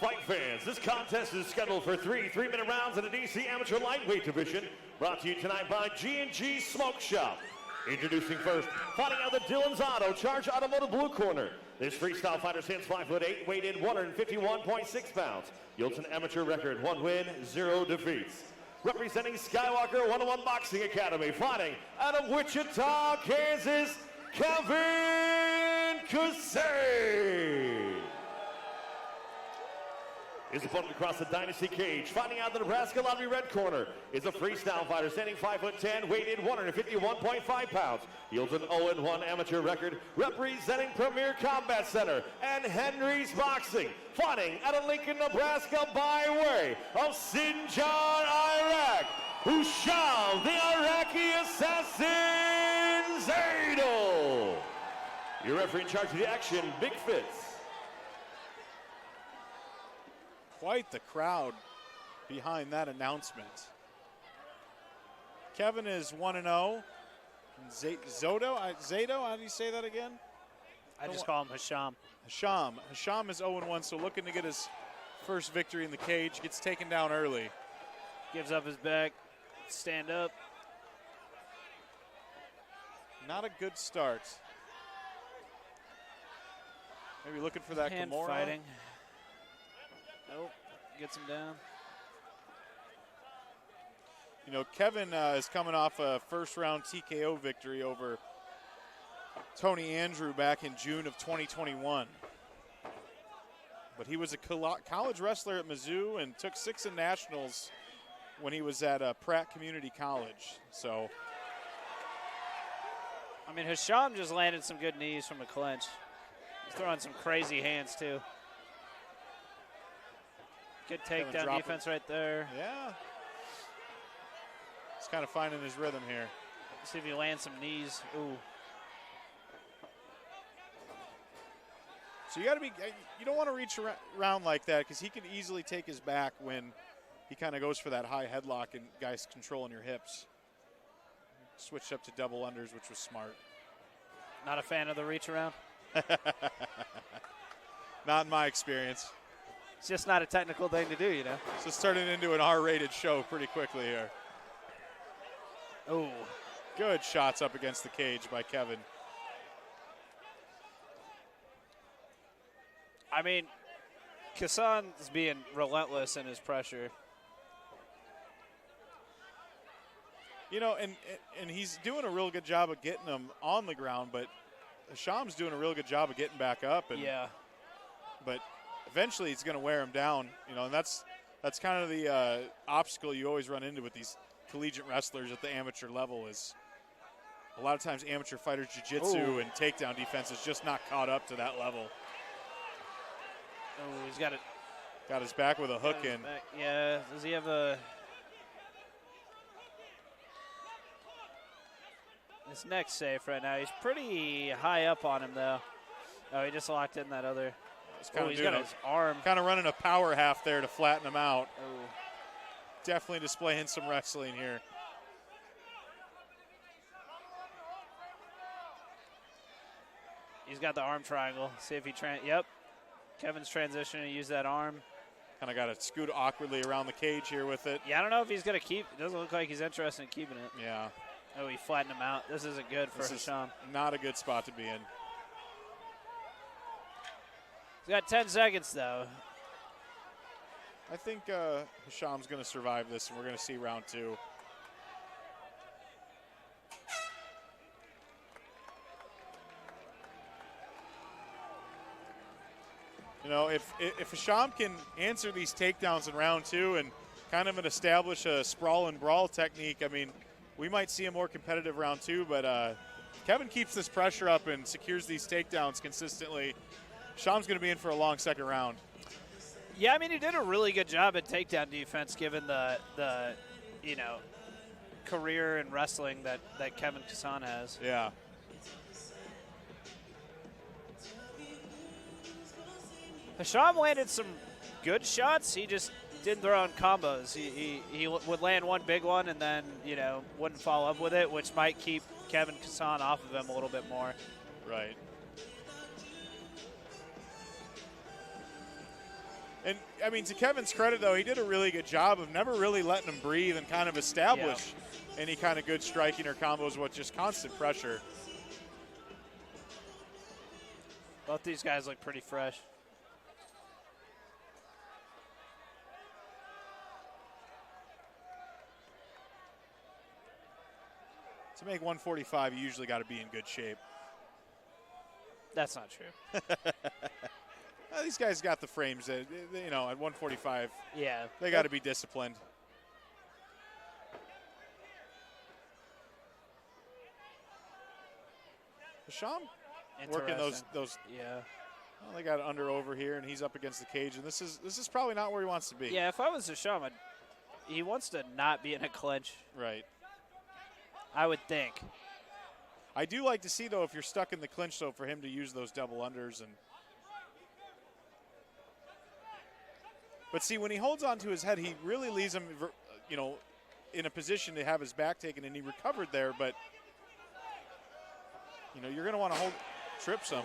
Fight fans, this contest is scheduled for three 3-minute rounds in the DC Amateur Lightweight Division. Brought to you tonight by G&G Smoke Shop. Introducing first, fighting out the Husham Zaido, Charge Automotive Blue Corner. This freestyle fighter stands 5'8", weighed in 151.6 pounds. Yields an amateur record, 1 win, 0 defeats. Representing Skywalker 101 Boxing Academy, fighting out of Wichita, Kansas, Kissane. His opponent across the Dynasty cage, fighting out the Nebraska Lottery red corner, is a freestyle fighter standing 5'10", weighed in 151.5 pounds. Yields an 0-1 amateur record, representing Premier Combat Center and Henry's Boxing, fighting out of Lincoln, Nebraska by way of Sinjar, Iraq, Husham, the Iraqi assassin, Zaido. Your referee in charge of the action, Big Fitz. Quite the crowd behind that announcement. Kevin is 1-0. Zaido, how do you say that again? I just call him Husham. Husham is 0-1, so looking to get his first victory in the cage. Gets taken down early. Gives up his back. Stand up. Not a good start. Maybe looking for that Hand Kimura. fighting. Nope, gets him down. You know, Kevin is coming off a first-round TKO victory over Tony Andrew back in June of 2021. But he was a college wrestler at Mizzou and took 6 in nationals when he was at Pratt Community College. So, I mean, Husham just landed some good knees from the clinch. He's throwing some crazy hands, too. Good takedown defense right there. Yeah. He's kind of finding his rhythm here. Let's see if he lands some knees. Ooh. So you got to be, you don't want to reach around like that because he can easily take his back when he kind of goes for that high headlock and guys controlling your hips. Switched up to double unders, which was smart. Not a fan of the reach around? Not in my experience. It's just not a technical thing to do, you know. So it's turning into an R-rated show pretty quickly here. Oh, good shots up against the cage by Kevin. I mean, Kissane is being relentless in his pressure. You know, and he's doing a real good job of getting them on the ground, but Husham's doing a real good job of getting back up. And, yeah. But eventually it's going to wear him down, you know, and that's kind of the obstacle you always run into with these collegiate wrestlers at the amateur level is a lot of times amateur fighters jiu-jitsu and takedown defense is just not caught up to that level. Oh, he's got it. Got his back with a hook in. Yeah, does he have a... His neck's safe right now. He's pretty high up on him, though. Oh, he just locked in that other... He's got his arm. Kind of running a power half there to flatten him out. Oh. Definitely displaying some wrestling here. He's got the arm triangle. See if he yep. Kevin's transitioning to use that arm. Kind of got to scoot awkwardly around the cage here with it. Yeah, I don't know if he's going to keep. It doesn't look like he's interested in keeping it. Yeah. Oh, he flattened him out. This isn't good for Husham. Not a good spot to be in. He's got 10 seconds, though. I think Husham's going to survive this, and we're going to see round 2. You know, if Husham can answer these takedowns in round 2 and kind of establish a sprawl and brawl technique, I mean, we might see a more competitive round 2, but Kevin keeps this pressure up and secures these takedowns consistently. Husham's going to be in for a long second round. Yeah, I mean, he did a really good job at takedown defense given the you know, career in wrestling that Kevin Kissane has. Yeah. Husham landed some good shots. He just didn't throw in combos. He would land one big one and then, you know, wouldn't follow up with it, which might keep Kevin Kissane off of him a little bit more. Right. And I mean, to Kevin's credit, though, he did a really good job of never really letting him breathe and kind of establish any kind of good striking or combos with just constant pressure. Both these guys look pretty fresh. To make 145, you usually got to be in good shape. That's not true. Well, these guys got the frames that, you know, at 145. Yeah. They got to be disciplined. Husham working those. Yeah. Well, they got it under over here, and he's up against the cage, and this is probably not where he wants to be. Yeah, if I was Husham, he wants to not be in a clinch. Right. I would think. I do like to see, though, if you're stuck in the clinch, though, for him to use those double unders. But see, when he holds on to his head, he really leaves him, you know, in a position to have his back taken, and he recovered there. But, you know, you're going to want to trip some.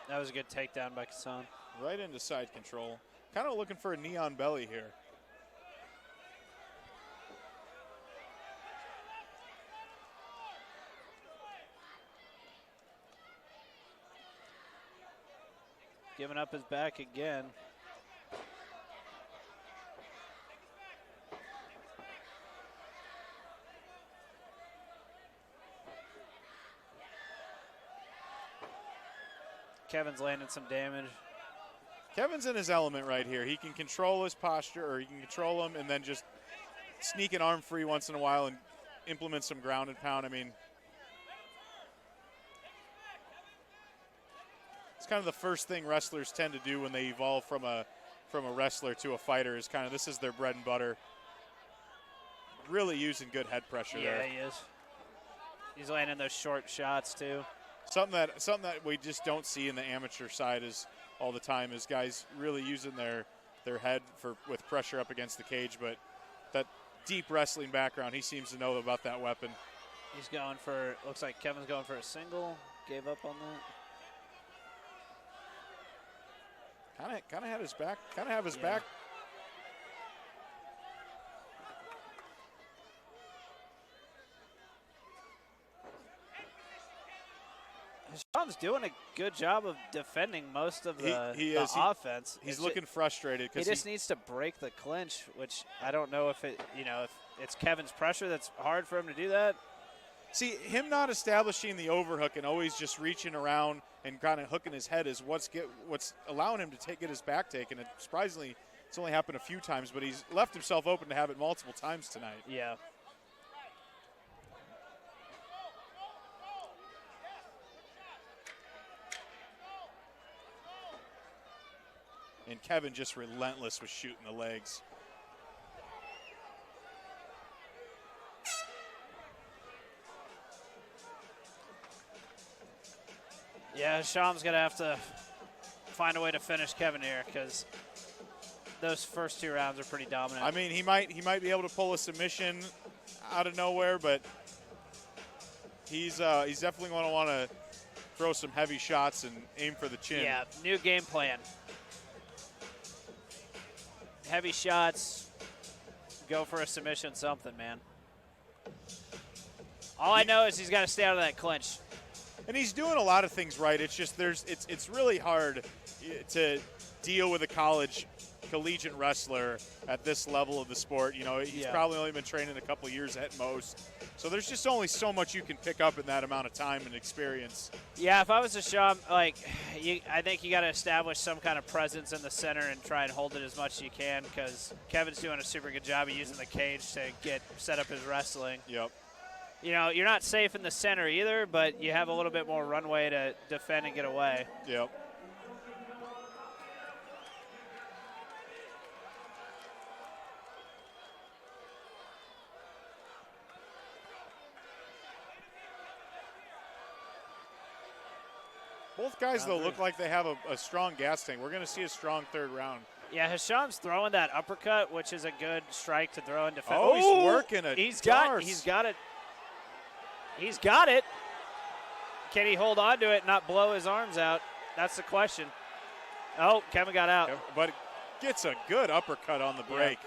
That was a good takedown by Kissane. Right into side control. Kind of looking for a neon belly here. Giving up his back again. Kevin's landing some damage. Kevin's in his element right here. He can control his posture, or he can control him and then just sneak an arm free once in a while and implement some ground and pound. I mean, it's kind of the first thing wrestlers tend to do when they evolve from a wrestler to a fighter, is kind of, this is their bread and butter. Really using good head pressure there. Yeah, he is. He's landing those short shots too. Something that we just don't see in the amateur side is all the time is guys really using their head with pressure up against the cage. But that deep wrestling background, he seems to know about that weapon. He's going for, looks like Kevin's going for a single. Gave up on that. Kind of had his back. Kind of have his back. Humsham's doing a good job of defending most of the offense. He's looking frustrated because he just needs to break the clinch, which I don't know if if it's Kevin's pressure that's hard for him to do that. See, him not establishing the overhook and always just reaching around and kind of hooking his head is what's allowing him to get his back taken. And surprisingly, it's only happened a few times, but he's left himself open to have it multiple times tonight. Yeah. And Kevin just relentless with shooting the legs. Yeah, Husham's going to have to find a way to finish Kevin here because those first two rounds are pretty dominant. I mean, he might be able to pull a submission out of nowhere, but he's definitely going to want to throw some heavy shots and aim for the chin. Yeah, new game plan. Heavy shots, go for a submission, something, man. All I know is he's got to stay out of that clinch. And he's doing a lot of things right. It's just it's really hard to deal with a collegiate wrestler at this level of the sport. You know, he's probably only been training a couple of years at most. So there's just only so much you can pick up in that amount of time and experience. Yeah, if I was Husham, I think you got to establish some kind of presence in the center and try and hold it as much as you can because Kevin's doing a super good job of using the cage to set up his wrestling. Yep. You know, you're not safe in the center either, but you have a little bit more runway to defend and get away. Yep. Both guys, though, look like they have a strong gas tank. We're going to see a strong third round. Yeah, Husham's throwing that uppercut, which is a good strike to throw in defense. Oh, he's working it. He's got it. He's got it. Can he hold on to it and not blow his arms out? That's the question. Oh, Kevin got out. But gets a good uppercut on the break.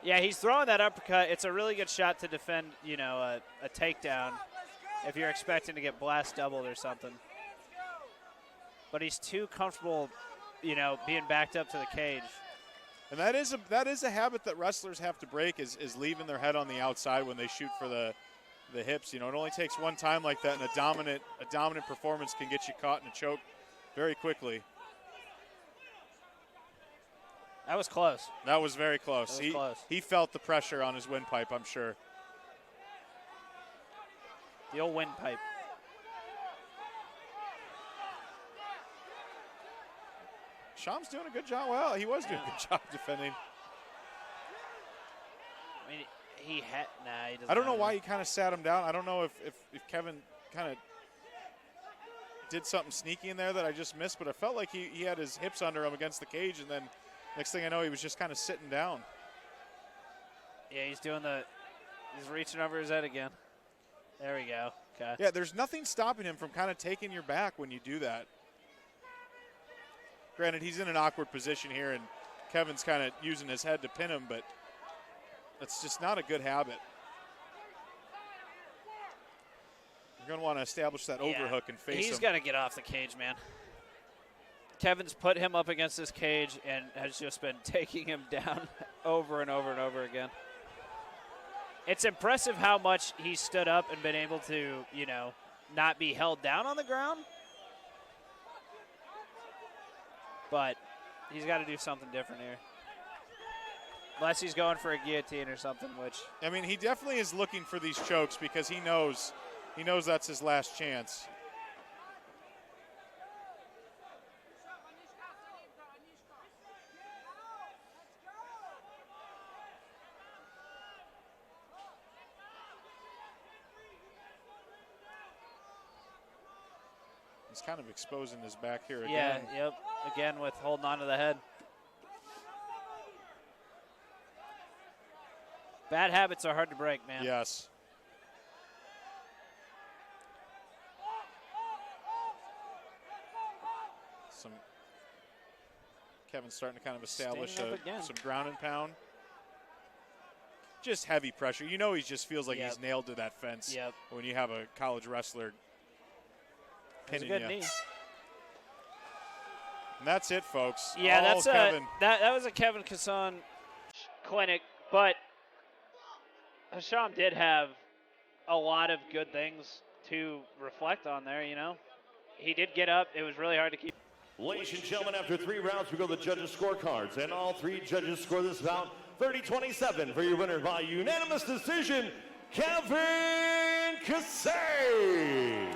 Yeah, he's throwing that uppercut. It's a really good shot to defend, you know, a takedown if you're expecting to get blast doubled or something. But he's too comfortable, you know, being backed up to the cage. And that is a habit that wrestlers have to break is leaving their head on the outside when they shoot for the hips. You know, it only takes one time like that, and a dominant performance can get you caught in a choke very quickly. That was close. That was very close. That was close. He felt the pressure on his windpipe, I'm sure. The old windpipe. Sham's doing a good job. Well, he was doing a good job defending. I mean, he doesn't. I don't know why he kind of sat him down. I don't know if Kevin kind of did something sneaky in there that I just missed, but I felt like he had his hips under him against the cage, and then next thing I know, he was just kind of sitting down. Yeah, he's reaching over his head again. There we go. Okay. Yeah, there's nothing stopping him from kind of taking your back when you do that. Granted, he's in an awkward position here, and Kevin's kind of using his head to pin him, but that's just not a good habit. You're going to want to establish that overhook and face him. He's got to get off the cage, man. Kevin's put him up against this cage and has just been taking him down over and over and over again. It's impressive how much he stood up and been able to, you know, not be held down on the ground. But he's got to do something different here. Unless he's going for a guillotine or something, which... I mean, he definitely is looking for these chokes because he knows that's his last chance. He's kind of exposing his back here again. Yeah, yep. Again with holding on to the head. Bad habits are hard to break, man. Yes. Kevin's starting to kind of establish some ground and pound. Just heavy pressure. You know, he just feels like he's nailed to that fence when you have a college wrestler pinning you. That's a good knee. And that's it, folks. Yeah, all Kevin. That was a Kevin Kissane clinic, but Husham did have a lot of good things to reflect on there, you know. He did get up. It was really hard to keep. Ladies and gentlemen, after 3 rounds, we go to the judges' scorecards, and all 3 judges score this bout 30-27 for your winner by unanimous decision, Kevin Kissane.